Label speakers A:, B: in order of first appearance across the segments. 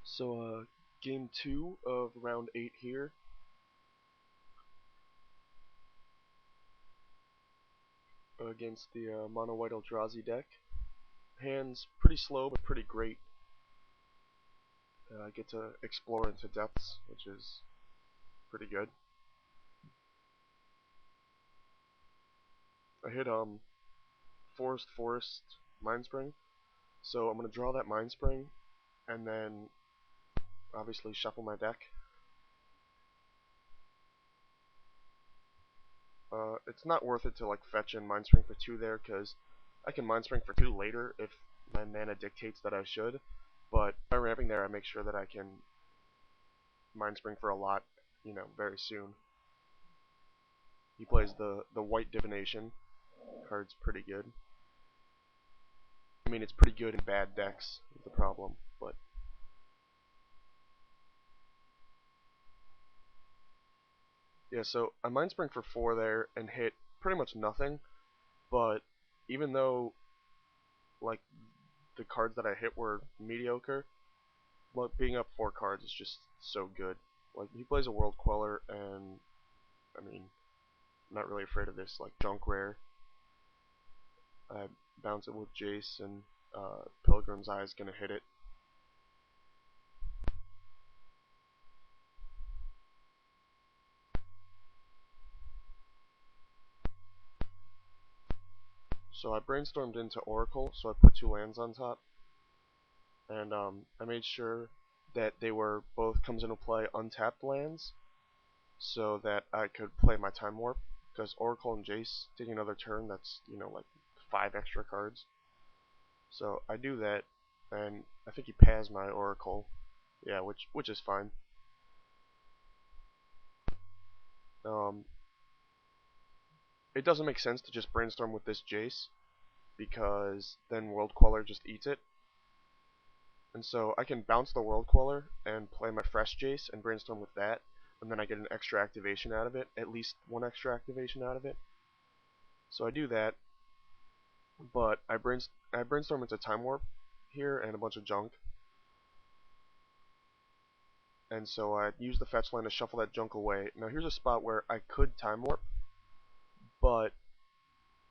A: So, game 2 of round 8 here against the mono white Eldrazi deck. Hand's pretty slow but pretty great. I get to explore into depths, which is pretty good. I hit Forest, Mindspring, so I'm gonna draw that Mindspring and then obviously shuffle my deck. It's not worth it to like fetch in Mindspring for 2 there, because I can Mindspring for 2 later if my mana dictates that I should, but by ramping there I make sure that I can Mindspring for a lot, very soon. He plays the white Divination. Card's pretty good. I mean, it's pretty good in bad decks, is the problem, but yeah, so I Mindspring for 4 there and hit pretty much nothing, but even though like the cards that I hit were mediocre, being up 4 cards is just so good. Like, he plays a World Queller, and I mean, I'm not really afraid of this. Like, junk rare, I bounce it with Jace, and Pilgrim's Eye is gonna hit it. So I brainstormed into Oracle, so I put 2 lands on top, and I made sure that they were both comes into play untapped lands, so that I could play my Time Warp, because Oracle and Jace taking another turn, that's, like 5 extra cards. So I do that, and I think he pass my Oracle, yeah, which is fine. It doesn't make sense to just brainstorm with this Jace, because then World Queller just eats it. And so I can bounce the World Queller and play my fresh Jace and brainstorm with that, and then I get an extra activation out of it, at least 1 extra activation out of it. So I do that, but I brainstorm into Time Warp here and a bunch of junk. And so I use the fetch land to shuffle that junk away. Now here's a spot where I could Time Warp, but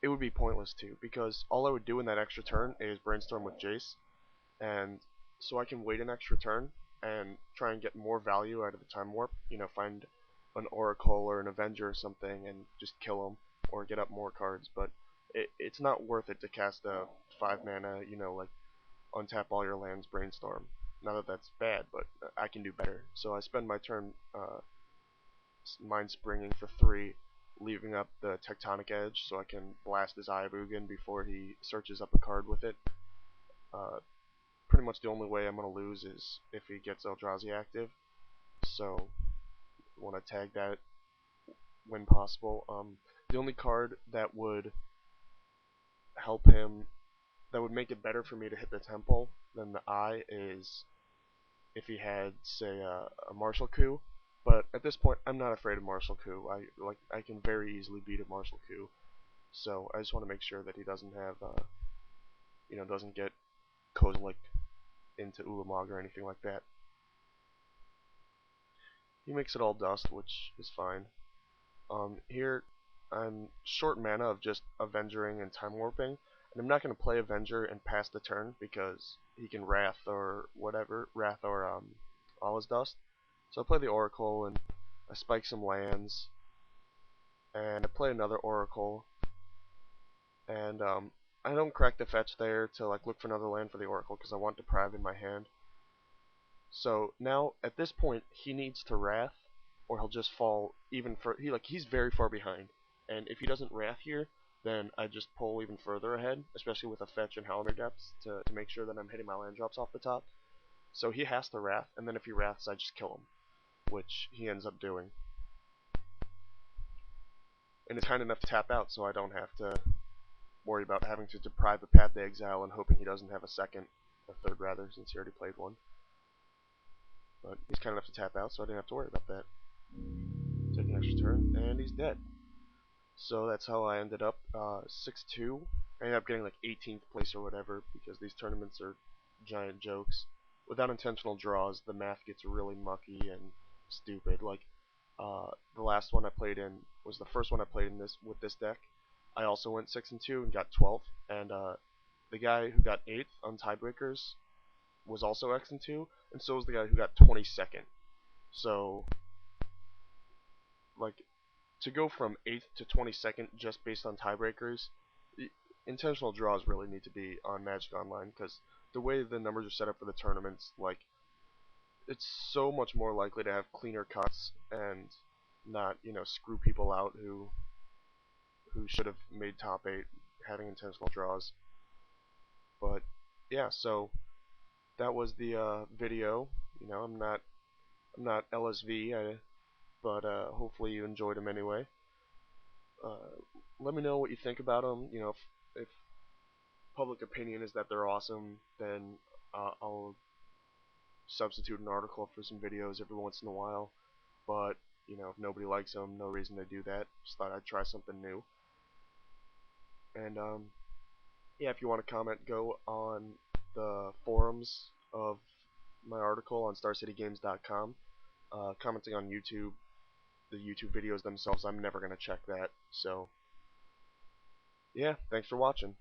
A: it would be pointless to, because all I would do in that extra turn is brainstorm with Jace, and so I can wait an extra turn and try and get more value out of the Time Warp, find an Oracle or an Avenger or something and just kill them, or get up more cards, but it's not worth it to cast a 5 mana, like untap all your lands, brainstorm. Not that that's bad, but I can do better. So I spend my turn Mind Springing for 3, leaving up the Tectonic Edge so I can blast his Eye of Ugin before he searches up a card with it. Pretty much the only way I'm going to lose is if he gets Eldrazi active, so I want to tag that when possible. The only card that would help him, that would make it better for me to hit the Temple than the Eye, is if he had, say, a Martial Coup. But at this point, I'm not afraid of Martial Coup. I can very easily beat a Martial Coup. So I just want to make sure that he doesn't have, doesn't get Kozilek into Ulamog or anything like that. He makes it all dust, which is fine. Here, I'm short mana of just Avengering and Time Warping, and I'm not going to play Avenger and pass the turn because he can Wrath or whatever, All His Dust. So I play the Oracle and I spike some lands, and I play another Oracle, and I don't crack the fetch there to like look for another land for the Oracle because I want Deprive in my hand. So now at this point he needs to Wrath, or he'll just fall even further. He's very far behind, and if he doesn't Wrath here, then I just pull even further ahead, especially with a fetch and Howler Depths to make sure that I'm hitting my land drops off the top. So he has to Wrath, and then if he Wraths, I just kill him, which he ends up doing. And it's kind enough to tap out, so I don't have to worry about having to deprive a Path to Exile and hoping he doesn't have a second, or third rather, since he already played one. But he's kind enough to tap out, so I didn't have to worry about that. Take an extra turn, and he's dead. So that's how I ended up 6-2. I ended up getting like 18th place or whatever, because these tournaments are giant jokes. without intentional draws, the math gets really mucky and stupid. Like the last one I played in was the first one I played in this with this deck. I also went 6-2 and got 12th, and the guy who got 8th on tiebreakers was also X-2, and so was the guy who got 22nd. So, like, to go from 8th to 22nd just based on tiebreakers, intentional draws really need to be on Magic Online, because the way the numbers are set up for the tournaments, like, it's so much more likely to have cleaner cuts and not, screw people out who should have made top 8 having intentional draws. But yeah, so that was the video. I'm not LSV, but hopefully you enjoyed them anyway. Let me know what you think about them. If public opinion is that they're awesome, then I'll substitute an article for some videos every once in a while. But if nobody likes them, no reason to do that. Just thought I'd try something new. And yeah, if you want to comment, go on the forums of my article on StarCityGames.com. Commenting on YouTube, the YouTube videos themselves, I'm never going to check that. So, yeah, thanks for watching.